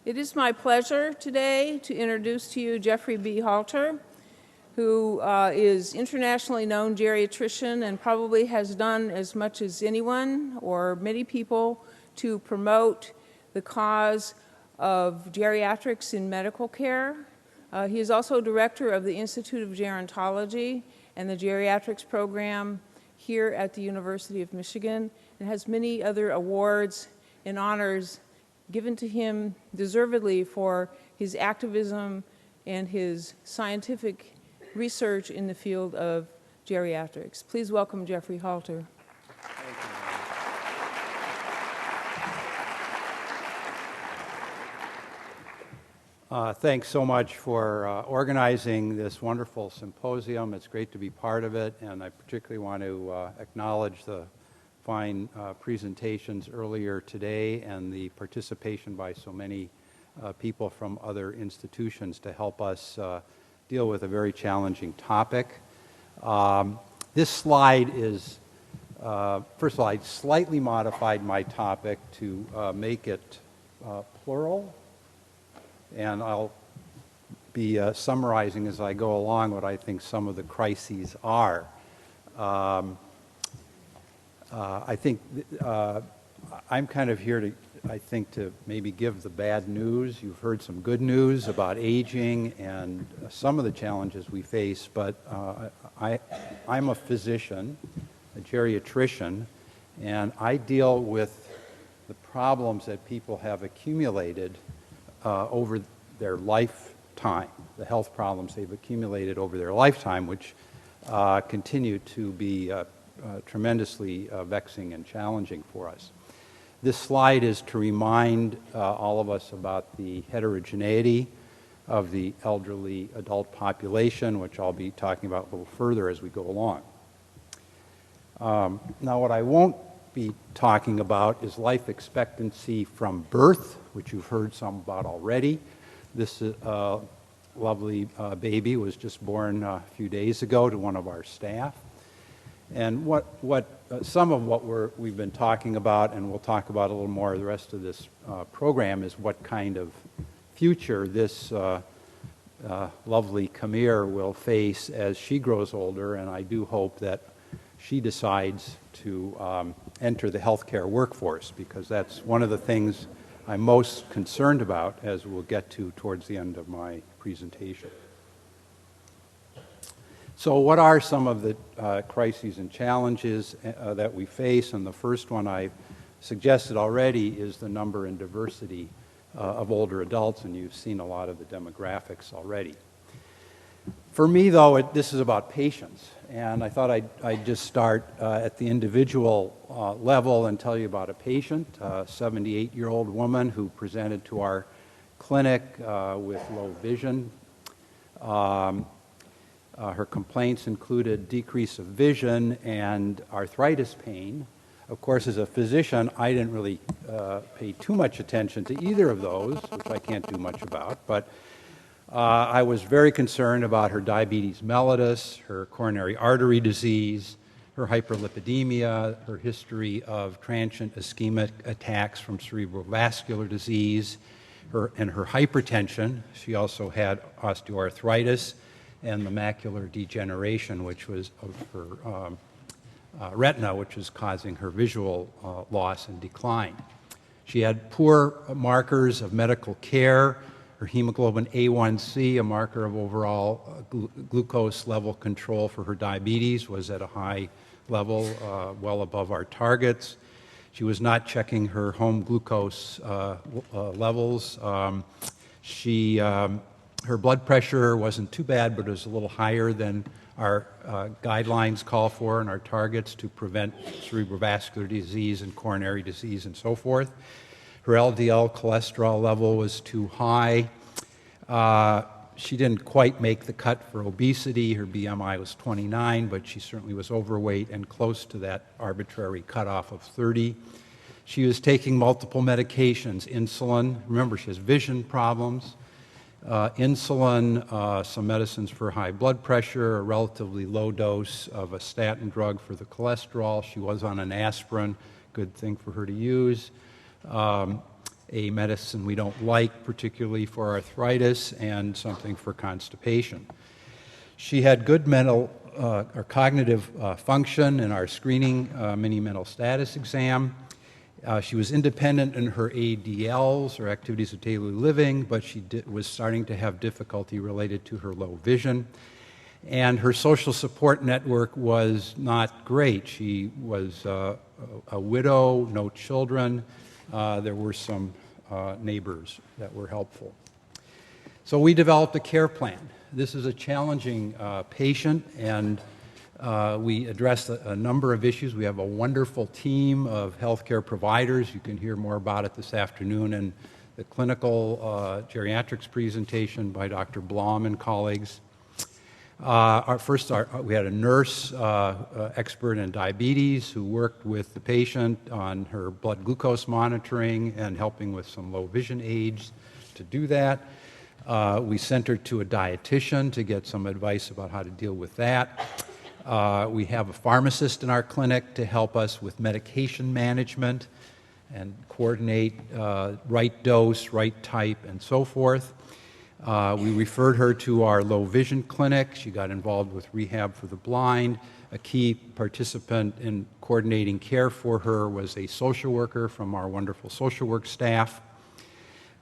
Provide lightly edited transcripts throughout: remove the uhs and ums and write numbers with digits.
It is my pleasure today to introduce to you Jeffrey B. Halter, who is internationally known geriatrician and probably has done as much as anyone or many people to promote the cause of geriatrics in medical care. He is also director of the Institute of Gerontology and the Geriatrics Program here at the University of Michigan, and has many other awards and honors given to him deservedly for his activism and his scientific research in the field of geriatrics. Please welcome Jeffrey Halter. Thanks so much for organizing this wonderful symposium. It's great to be part of it, and I particularly want to acknowledge the fine presentations earlier today and the participation by so many people from other institutions to help us deal with a very challenging topic. This slide is, first of all, I slightly modified my topic to make it plural, and I'll be summarizing as I go along what I think some of the crises are. I think I'm kind of here to maybe give the bad news. You've heard some good news about aging and some of the challenges we face, but I'm a physician, a geriatrician, and I deal with the problems that people have accumulated over their lifetime, the health problems they've accumulated over their lifetime, which continue to be tremendously vexing and challenging for us. This slide is to remind all of us about the heterogeneity of the elderly adult population, which I'll be talking about a little further as we go along. Now, what I won't be talking about is life expectancy from birth, which you've heard some about already. This lovely baby was just born a few days ago to one of our staff. And some of what we've been talking about, and we'll talk about a little more the rest of this program, is what kind of future this lovely Khmer will face as she grows older, and I do hope that she decides to enter the healthcare workforce, because that's one of the things I'm most concerned about, as we'll get to towards the end of my presentation. So what are some of the crises and challenges that we face? And the first one I've suggested already is the number and diversity of older adults, and you've seen a lot of the demographics already. For me, though, this is about patients, and I thought I'd just start at the individual level and tell you about a patient, a 78-year-old woman who presented to our clinic with low vision. Her complaints included decrease of vision and arthritis pain. Of course, as a physician, I didn't really pay too much attention to either of those, which I can't do much about, but I was very concerned about her diabetes mellitus, her coronary artery disease, her hyperlipidemia, her history of transient ischemic attacks from cerebrovascular disease, and her hypertension. She also had osteoarthritis and the macular degeneration, which was of her retina, which is causing her visual loss and decline. She had poor markers of medical care. Her hemoglobin A1C, a marker of overall glucose level control for her diabetes, was at a high level, well above our targets. She was not checking her home glucose levels. Her blood pressure wasn't too bad, but it was a little higher than our guidelines call for and our targets to prevent cerebrovascular disease and coronary disease and so forth. Her LDL cholesterol level was too high. She didn't quite make the cut for obesity. Her BMI was 29, but she certainly was overweight and close to that arbitrary cutoff of 30. She was taking multiple medications, insulin. Remember, she has vision problems. Insulin, some medicines for high blood pressure, a relatively low dose of a statin drug for the cholesterol. She was on an aspirin, good thing for her to use. a medicine we don't like, particularly for arthritis, and something for constipation. She had good mental or cognitive function in our screening mini mental status exam. She was independent in her ADLs, or activities of daily living, but she was starting to have difficulty related to her low vision. And her social support network was not great. She was a widow, no children. There were some neighbors that were helpful. So we developed a care plan. This is a challenging patient, and we addressed a number of issues. We have a wonderful team of healthcare providers. You can hear more about it this afternoon in the clinical geriatrics presentation by Dr. Blom and colleagues. We had a nurse expert in diabetes who worked with the patient on her blood glucose monitoring and helping with some low vision aids to do that. We sent her to a dietitian to get some advice about how to deal with that. We have a pharmacist in our clinic to help us with medication management and coordinate right dose, right type, and so forth. We referred her to our low vision clinic. She got involved with rehab for the blind. A key participant in coordinating care for her was a social worker from our wonderful social work staff.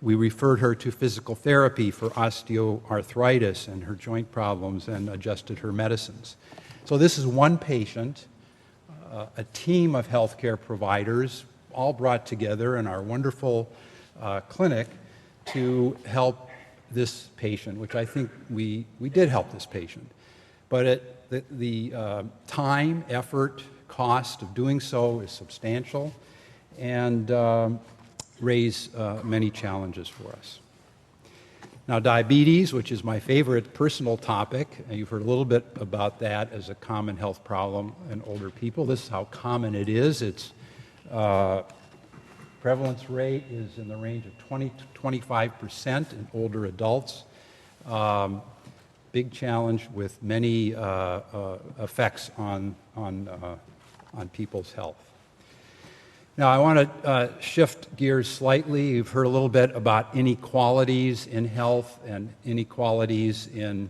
We referred her to physical therapy for osteoarthritis and her joint problems and adjusted her medicines. So this is one patient, a team of healthcare providers all brought together in our wonderful clinic to help this patient, which I think we did help this patient. But the time, effort, cost of doing so is substantial and raise many challenges for us. Now, diabetes, which is my favorite personal topic, and you've heard a little bit about that as a common health problem in older people. This is how common it is. Its prevalence rate is in the range of 20 to 25% in older adults. Big challenge with many effects on people's health. Now, I want to shift gears slightly. You've heard a little bit about inequalities in health and inequalities in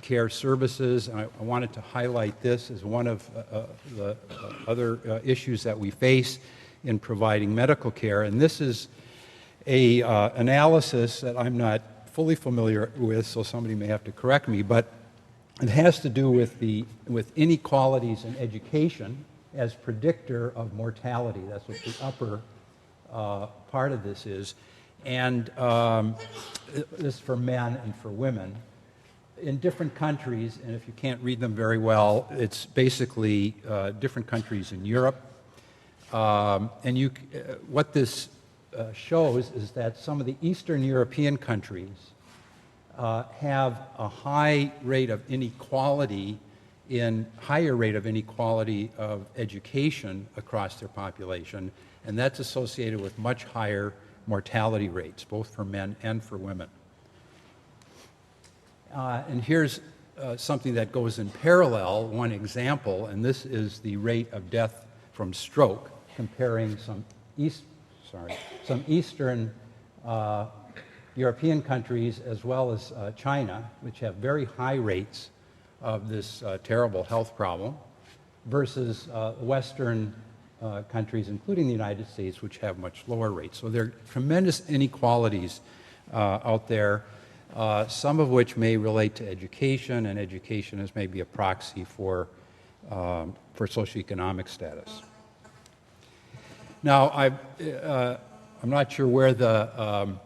care services. I wanted to highlight this as one of the other issues that we face in providing medical care. And this is a analysis that I'm not fully familiar with, so somebody may have to correct me, but it has to do with inequalities in education as predictor of mortality. That's what the upper part of this is. And this is for men and for women. In different countries, and if you can't read them very well, it's basically different countries in Europe. What this shows is that some of the Eastern European countries have a higher rate of inequality of education across their population, and that's associated with much higher mortality rates, both for men and for women. And here's something that goes in parallel, one example, and this is the rate of death from stroke, comparing some Eastern European countries as well as China, which have very high rates of this terrible health problem, versus Western countries, including the United States, which have much lower rates. So there are tremendous inequalities out there, some of which may relate to education, and education is maybe a proxy for socioeconomic status. Now, I'm not sure where the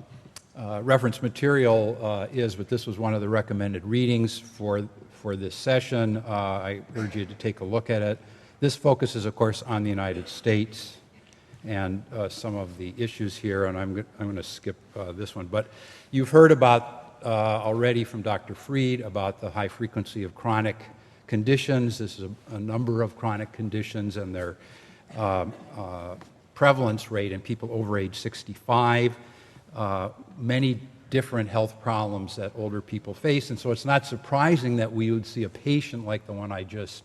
reference material is, but this was one of the recommended readings for this session. I urge you to take a look at it. This focuses, of course, on the United States and some of the issues here, and I'm going to skip this one. But you've heard about already from Dr. Freed about the high frequency of chronic conditions. This is a number of chronic conditions and their prevalence rate in people over age 65. Many different health problems that older people face, and so it's not surprising that we would see a patient like the one I just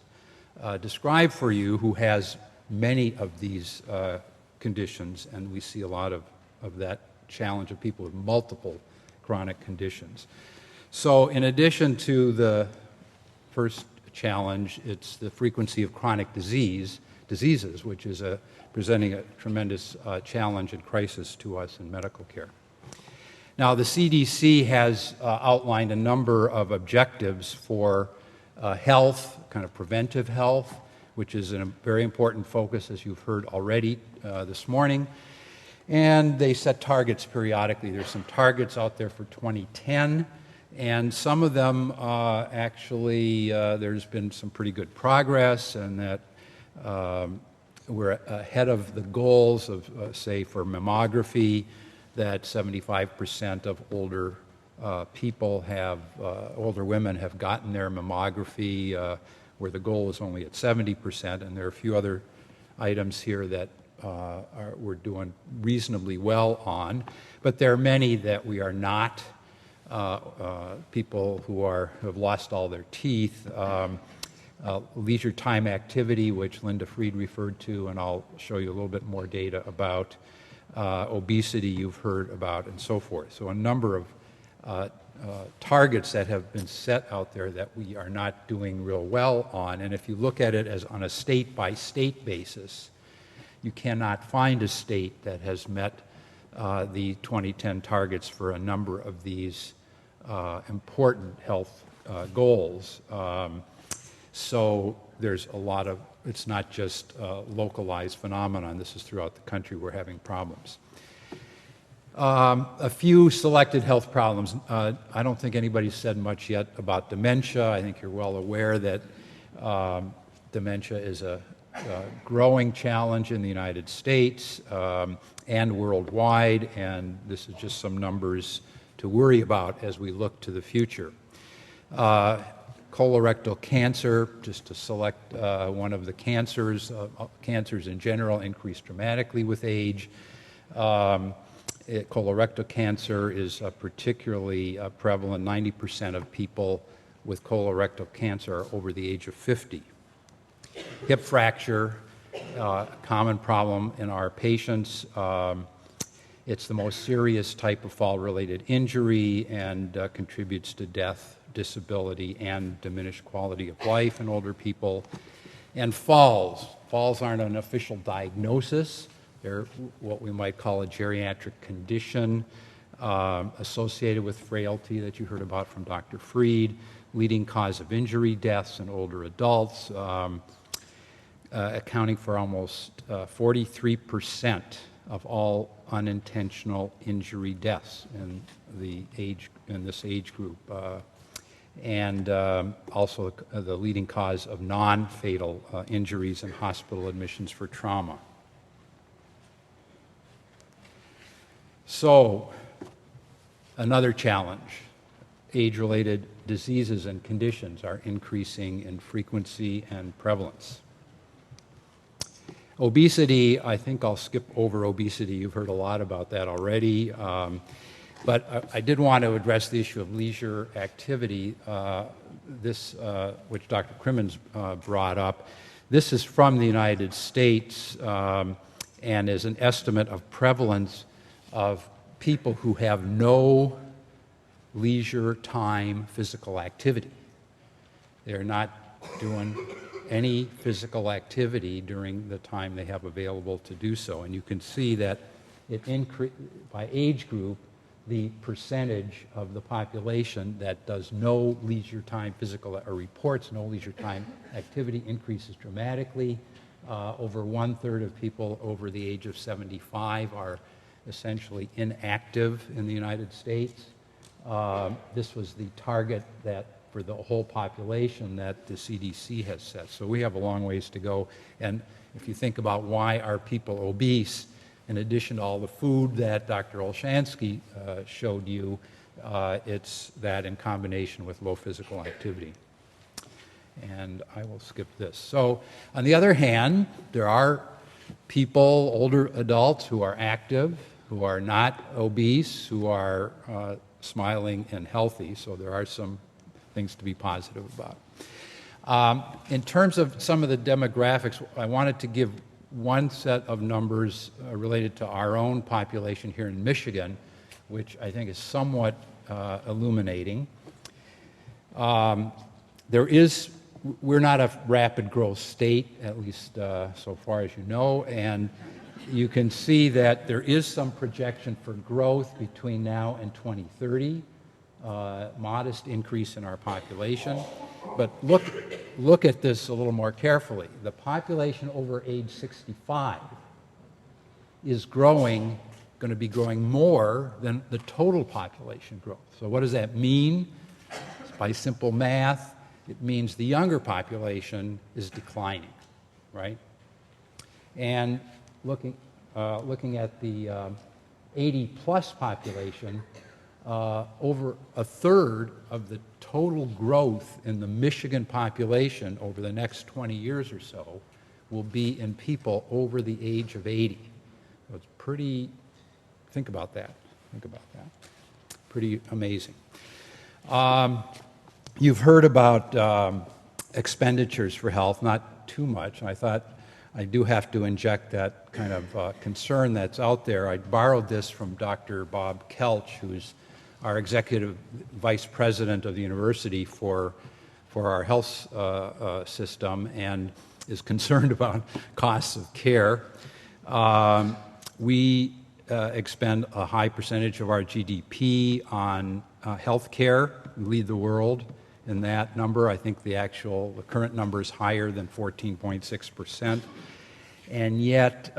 described for you who has many of these conditions, and we see a lot of that challenge of people with multiple chronic conditions. So in addition to the first challenge, it's the frequency of chronic diseases, which is presenting a tremendous challenge and crisis to us in medical care. Now, the CDC has outlined a number of objectives for health, kind of preventive health, which is a very important focus, as you've heard already this morning. And they set targets periodically. There's some targets out there for 2010, and some of them actually, there's been some pretty good progress, and that we're ahead of the goals of, say, for mammography, that 75% of older people have, older women have gotten their mammography, where the goal is only at 70%, and there are a few other items here that we're doing reasonably well on, but there are many that we are not. People who have lost all their teeth, leisure time activity, which Linda Fried referred to, and I'll show you a little bit more data about, obesity you've heard about, and so forth. So a number of targets that have been set out there that we are not doing real well on, and if you look at it as on a state-by-state basis, you cannot find a state that has met the 2010 targets for a number of these important health goals. So there's a lot of, it's not just a localized phenomenon. This is throughout the country we're having problems. A few selected health problems. I don't think anybody's said much yet about dementia. I think you're well aware that dementia is a growing challenge in the United States and worldwide, and this is just some numbers to worry about as we look to the future. Colorectal cancer, just to select one of the cancers, cancers in general increase dramatically with age. Colorectal cancer is particularly prevalent. 90% of people with colorectal cancer are over the age of 50. Hip fracture, common problem in our patients. It's the most serious type of fall-related injury and contributes to death, disability, and diminished quality of life in older people. And falls. Falls aren't an official diagnosis. They're what we might call a geriatric condition associated with frailty that you heard about from Dr. Fried, leading cause of injury deaths in older adults, accounting for almost 43% of all unintentional injury deaths in this age group, and also the leading cause of non-fatal injuries and hospital admissions for trauma. So, another challenge. Age-related diseases and conditions are increasing in frequency and prevalence. Obesity, I think I'll skip over obesity. You've heard a lot about that already. But I did want to address the issue of leisure activity, which Dr. Crimmins brought up. This is from the United States and is an estimate of prevalence of people who have no leisure time physical activity. They're not doing any physical activity during the time they have available to do so. And you can see that by age group, the percentage of the population that does no leisure time physical or reports no leisure time activity increases dramatically. Over 1/3 of people over the age of 75 are essentially inactive in the United States. This was the target that for the whole population that the CDC has set. So we have a long ways to go. And if you think about why are people obese, in addition to all the food that Dr. Olshansky showed you, it's that in combination with low physical activity. And I will skip this. So on the other hand, there are people, older adults who are active, who are not obese, who are smiling and healthy. So there are some things to be positive about. In terms of some of the demographics, I wanted to give one set of numbers related to our own population here in Michigan, which I think is somewhat illuminating. We're not a rapid growth state, at least so far as you know, and you can see that there is some projection for growth between now and 2030, modest increase in our population. But look at this a little more carefully. The population over age 65 is going to be growing more than the total population growth. So what does that mean? By simple math, it means the younger population is declining, right? And looking at the 80-plus population, over a third of the total growth in the Michigan population over the next 20 years or so will be in people over the age of 80. So it's pretty, think about that, pretty amazing. You've heard about expenditures for health, not too much. I thought I do have to inject that kind of concern that's out there. I borrowed this from Dr. Bob Kelch, who's our executive vice president of the university for our health system and is concerned about costs of care. We expend a high percentage of our GDP on health care. We lead the world in that number. I think the current number is higher than 14.6%. And yet,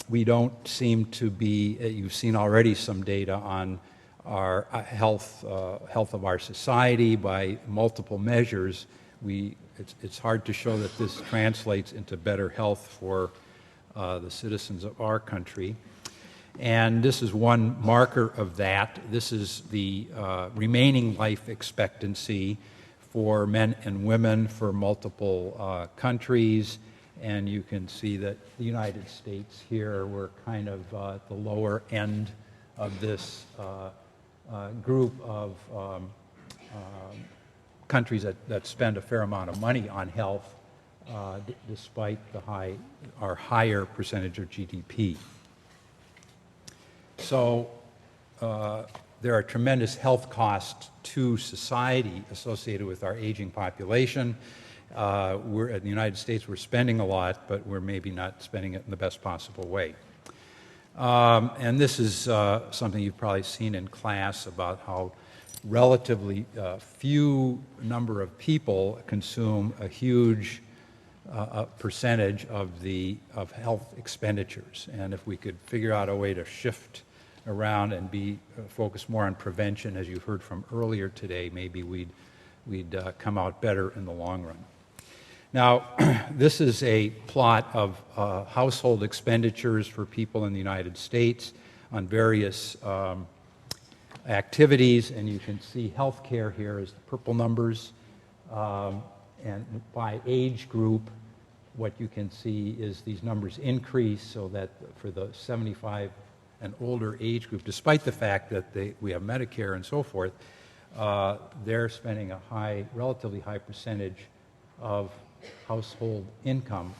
we don't seem to be, you've seen already some data on our health of our society by multiple measures. It's hard to show that this translates into better health for the citizens of our country. And this is one marker of that. This is the remaining life expectancy for men and women for multiple countries. And you can see that the United States here, we're kind of at the lower end of this group of countries that spend a fair amount of money on health, despite our higher percentage of GDP. So there are tremendous health costs to society associated with our aging population. In the United States, we're spending a lot, but we're maybe not spending it in the best possible way. And this is something you've probably seen in class about how relatively few number of people consume a huge percentage of health expenditures. And if we could figure out a way to shift around and focus more on prevention, as you heard from earlier today, maybe we'd come out better in the long run. Now, this is a plot of household expenditures for people in the United States on various activities, and you can see healthcare here is the purple numbers, and by age group, what you can see is these numbers increase so that for the 75 and older age group, despite the fact that we have Medicare and so forth, they're spending a relatively high percentage of household income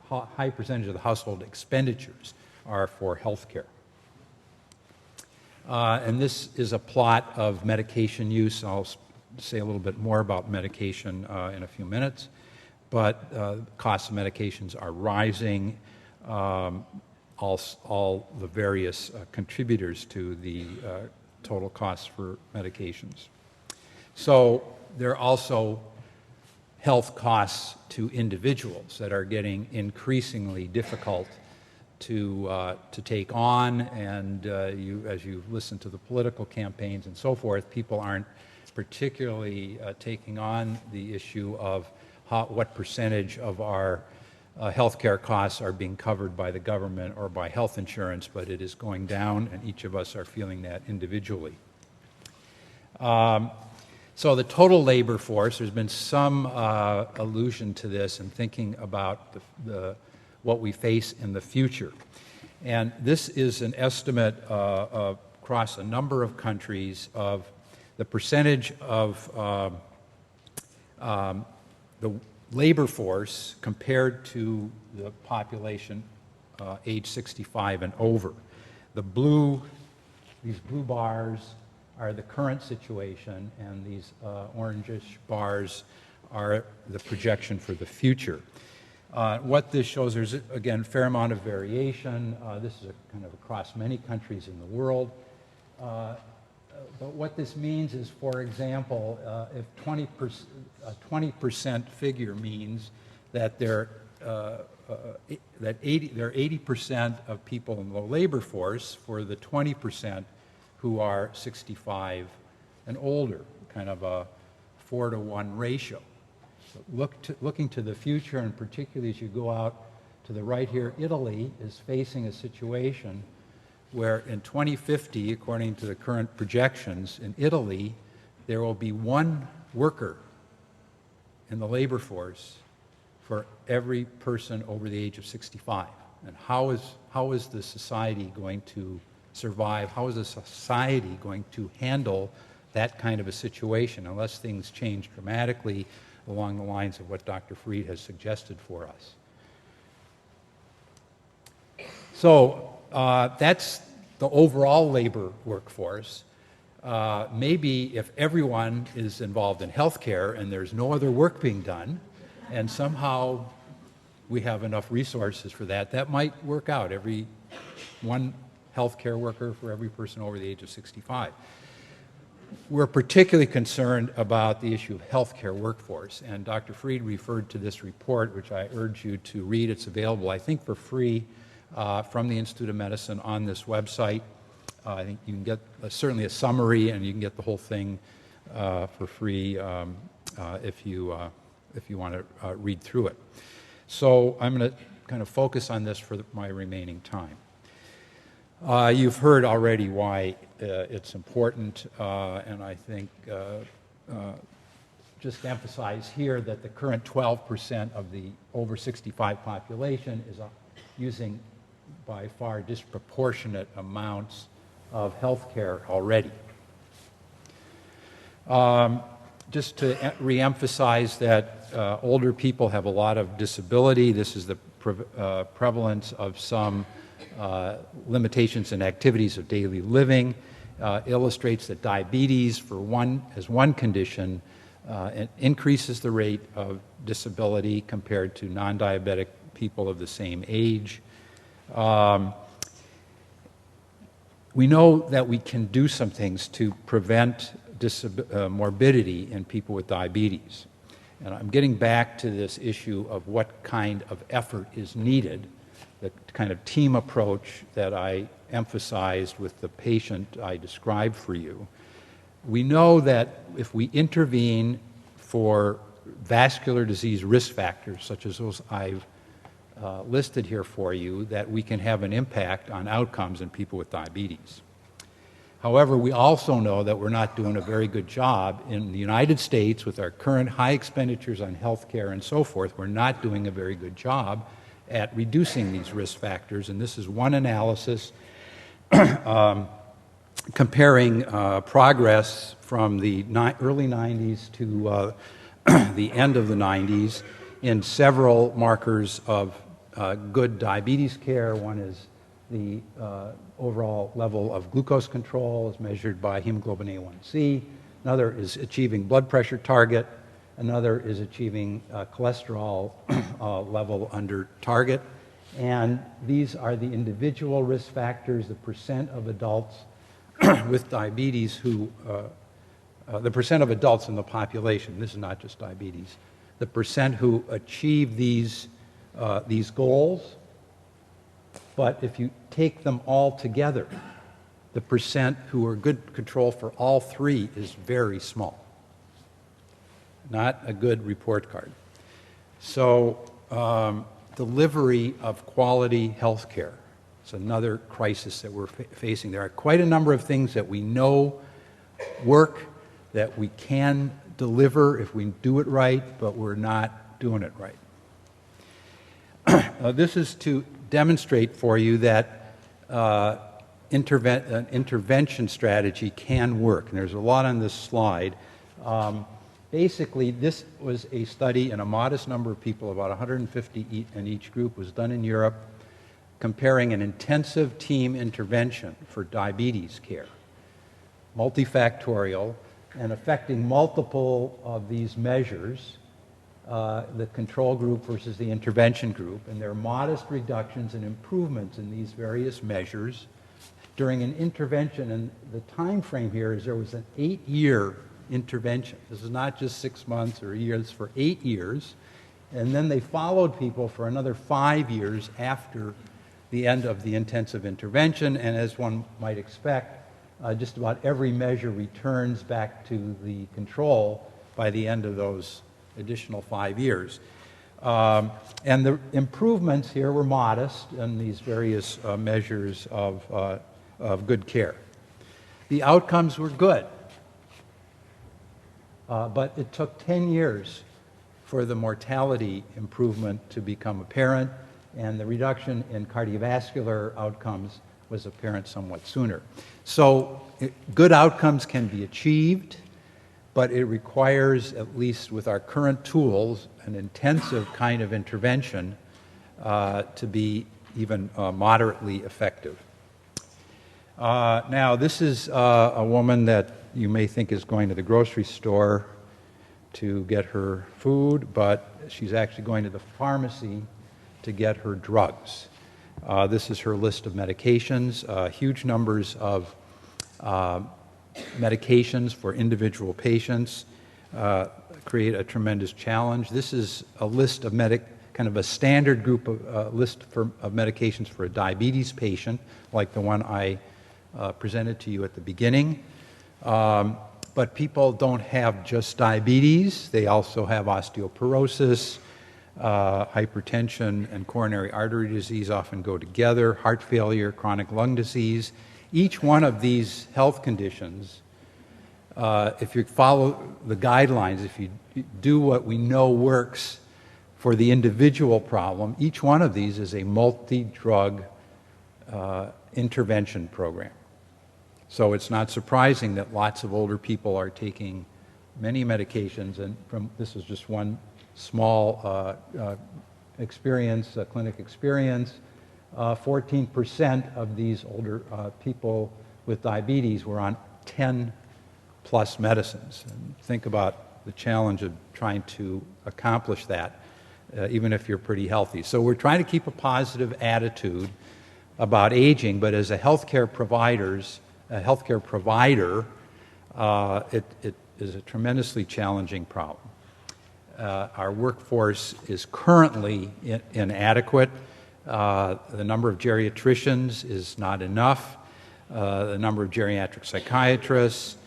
high percentage of the household expenditures are for health care. And this is a plot of medication use. I'll say a little bit more about medication in a few minutes, but costs of medications are rising. All the various contributors to the total costs for medications. So there are also health costs to individuals that are getting increasingly difficult to take on, and as you listen to the political campaigns and so forth, people aren't particularly taking on the issue of what percentage of our healthcare costs are being covered by the government or by health insurance, but it is going down, and each of us are feeling that individually. So the total labor force, there's been some allusion to this in thinking about what we face in the future. And this is an estimate across a number of countries of the percentage of the labor force compared to the population age 65 and over. These blue bars are the current situation, and these orangish bars are the projection for the future. What this shows, there's again a fair amount of variation. This is kind of across many countries in the world. But what this means is, for example, if 20% figure means that there are 80% of people in the labor force for the 20% who are 65 and older, kind of a 4-to-1 ratio. So looking to the future, and particularly as you go out to the right here, Italy is facing a situation where in 2050, according to the current projections, in Italy, there will be one worker in the labor force for every person over the age of 65. And how is the society going to survive? How is the society going to handle that kind of a situation unless things change dramatically along the lines of what Dr. Fried has suggested for us? So that's the overall labor workforce. Maybe if everyone is involved in healthcare and there's no other work being done, and somehow we have enough resources for that, that might work out. Every one healthcare worker for every person over the age of 65. We're particularly concerned about the issue of healthcare workforce, and Dr. Fried referred to this report, which I urge you to read. It's available, I think, for free from the Institute of Medicine on this website. I think you can get certainly a summary, and you can get the whole thing for free if you want to read through it. So I'm going to kind of focus on this for my remaining time. You've heard already why it's important, and I think just emphasize here that the current 12% of the over 65 population is using by far disproportionate amounts of health care already. Just to reemphasize that older people have a lot of disability. This is the prevalence of some limitations in activities of daily living. Illustrates that diabetes, as one condition, it increases the rate of disability compared to non-diabetic people of the same age. We know that we can do some things to prevent morbidity in people with diabetes. And I'm getting back to this issue of what kind of effort is needed, the kind of team approach that I emphasized with the patient I described for you. We know that if we intervene for vascular disease risk factors, such as those I've listed here for you, that we can have an impact on outcomes in people with diabetes. However, we also know that we're not doing a very good job in the United States with our current high expenditures on health care and so forth. We're not doing a very good job at reducing these risk factors, and this is one analysis comparing progress from the early 90s to the end of the 90s in several markers of good diabetes care. One is the overall level of glucose control as measured by hemoglobin A1C. Another is achieving blood pressure target. Another is achieving cholesterol level under target. And these are the individual risk factors, the percent of adults with diabetes who, the percent of adults in the population, this is not just diabetes, the percent who achieve these goals. But if you take them all together, the percent who are good control for all three is very small. Not a good report card. So delivery of quality health care is another crisis that we're facing. There are quite a number of things that we know work, that we can deliver if we do it right, but we're not doing it right. This is to demonstrate for you that an intervention strategy can work. And there's a lot on this slide. Basically, this was a study in a modest number of people, about 150 in each group, was done in Europe, comparing an intensive team intervention for diabetes care, multifactorial, and affecting multiple of these measures, the control group versus the intervention group, and there are modest reductions and improvements in these various measures during an intervention. And the time frame here is there was an 8-year intervention. This is not just 6 months or a year, it's for 8 years. And then they followed people for another 5 years after the end of the intensive intervention, and as one might expect, just about every measure returns back to the control by the end of those additional 5 years. And the improvements here were modest in these various measures of good care. The outcomes were good, but it took 10 years for the mortality improvement to become apparent, and the reduction in cardiovascular outcomes was apparent somewhat sooner. So good outcomes can be achieved, but it requires, at least with our current tools, an intensive kind of intervention to be even moderately effective. Now, this is a woman that you may think is going to the grocery store to get her food, but she's actually going to the pharmacy to get her drugs. This is her list of medications, huge numbers of medications for individual patients create a tremendous challenge. This is a list of kind of a standard group of list of medications for a diabetes patient, like the one I presented to you at the beginning. But people don't have just diabetes. They also have osteoporosis, hypertension, and coronary artery disease often go together, heart failure, chronic lung disease. Each one of these health conditions, if you follow the guidelines, if you do what we know works for the individual problem, each one of these is a multi-drug intervention program. So it's not surprising that lots of older people are taking many medications, and this is just one small experience, clinic experience. 14% of these older people with diabetes were on 10 plus medicines. And think about the challenge of trying to accomplish that, even if you're pretty healthy. So we're trying to keep a positive attitude about aging, but as a healthcare provider, it is a tremendously challenging problem. Our workforce is currently inadequate. The number of geriatricians is not enough. The number of geriatric psychiatrists,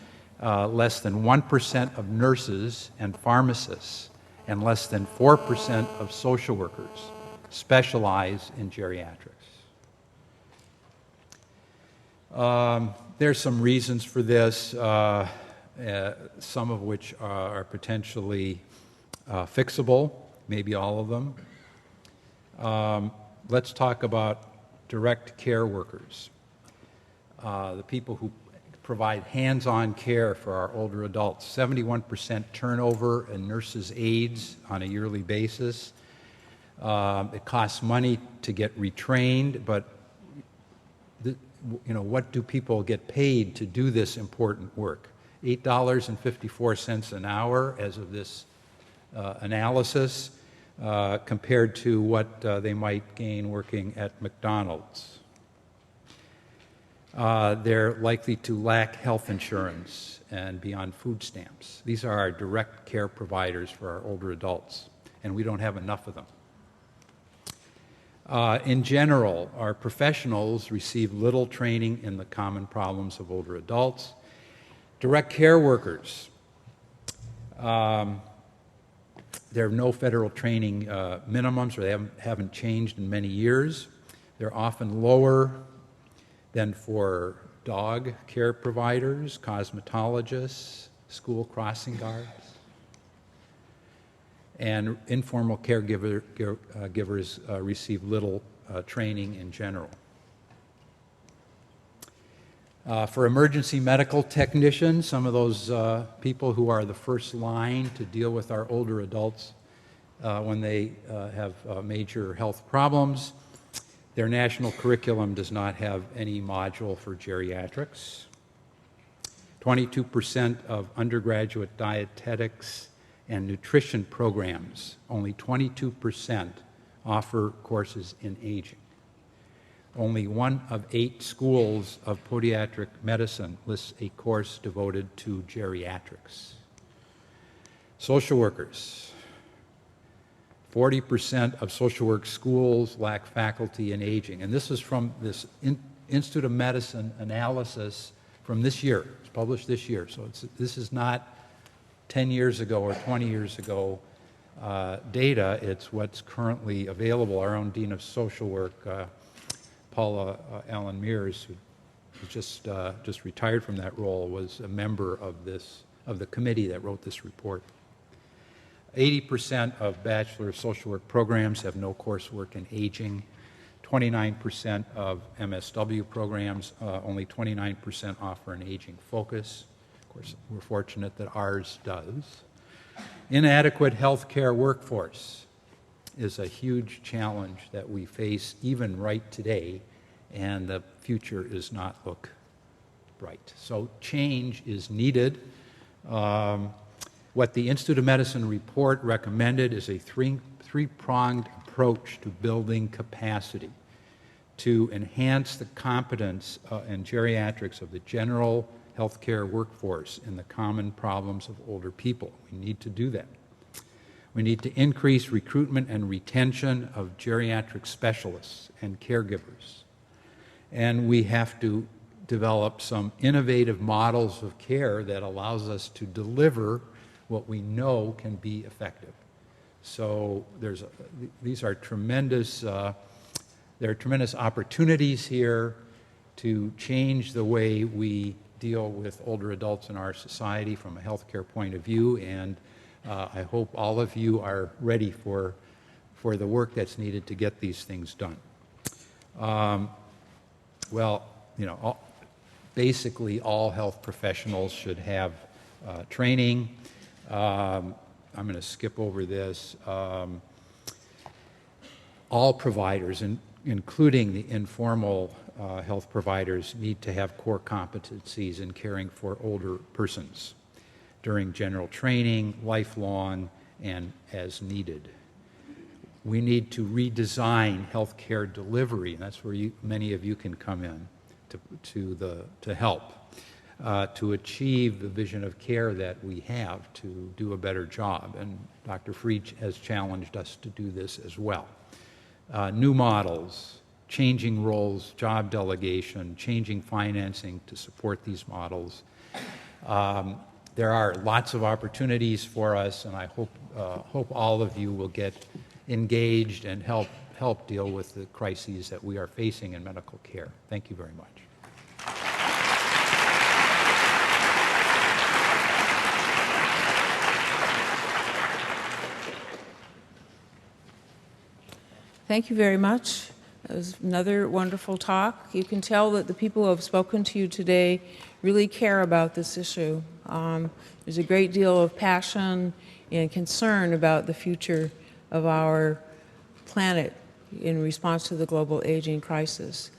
less than 1% of nurses and pharmacists, and less than 4% of social workers specialize in geriatrics. There's some reasons for this, some of which are potentially fixable, maybe all of them. Let's talk about direct care workers, the people who provide hands-on care for our older adults. 71% turnover in nurses' aides on a yearly basis. It costs money to get retrained, but what do people get paid to do this important work? $8.54 an hour as of this analysis, compared to what they might gain working at McDonald's. They're likely to lack health insurance and be on food stamps. These are our direct care providers for our older adults, and we don't have enough of them. In general, our professionals receive little training in the common problems of older adults. Direct care workers, there are no federal training minimums, or they haven't changed in many years. They're often lower than for dog care providers, cosmetologists, school crossing guards, and informal caregivers receive little training in general. For emergency medical technicians, some of those people who are the first line to deal with our older adults when they have major health problems, their national curriculum does not have any module for geriatrics. 22% of undergraduate dietetics and nutrition programs, only 22% offer courses in aging. Only 1 of 8 schools of podiatric medicine lists a course devoted to geriatrics. Social workers. 40% of social work schools lack faculty in aging. And this is from this Institute of Medicine analysis from this year. It's published this year. So this is not 10 years ago or 20 years ago data. It's what's currently available. Our own Dean of Social Work, Paula Allen Mears, who just retired from that role, was a member of the committee that wrote this report. 80% of Bachelor of Social Work programs have no coursework in aging. 29% of MSW programs, only 29% offer an aging focus. Of course, we're fortunate that ours does. Inadequate healthcare workforce is a huge challenge that we face even right today, and the future does not look bright. So change is needed. What the Institute of Medicine report recommended is a three-pronged approach to building capacity to enhance the competence and geriatrics of the general healthcare workforce in the common problems of older people. We need to do that. We need to increase recruitment and retention of geriatric specialists and caregivers. And we have to develop some innovative models of care that allows us to deliver what we know can be effective. So these are tremendous, there are tremendous opportunities here to change the way we deal with older adults in our society from a healthcare point of view, and I hope all of you are ready for the work that's needed to get these things done. Basically all health professionals should have training. I'm going to skip over this. All providers, including the informal health providers, need to have core competencies in caring for older persons during general training, lifelong, and as needed. We need to redesign healthcare delivery, and that's where many of you can come in to help. To achieve the vision of care that we have to do a better job. And Dr. Fried has challenged us to do this as well. New models, changing roles, job delegation, changing financing to support these models. There are lots of opportunities for us, and I hope all of you will get engaged and help deal with the crises that we are facing in medical care. Thank you very much. Thank you very much. That was another wonderful talk. You can tell that the people who have spoken to you today really care about this issue. There's a great deal of passion and concern about the future of our planet in response to the global aging crisis.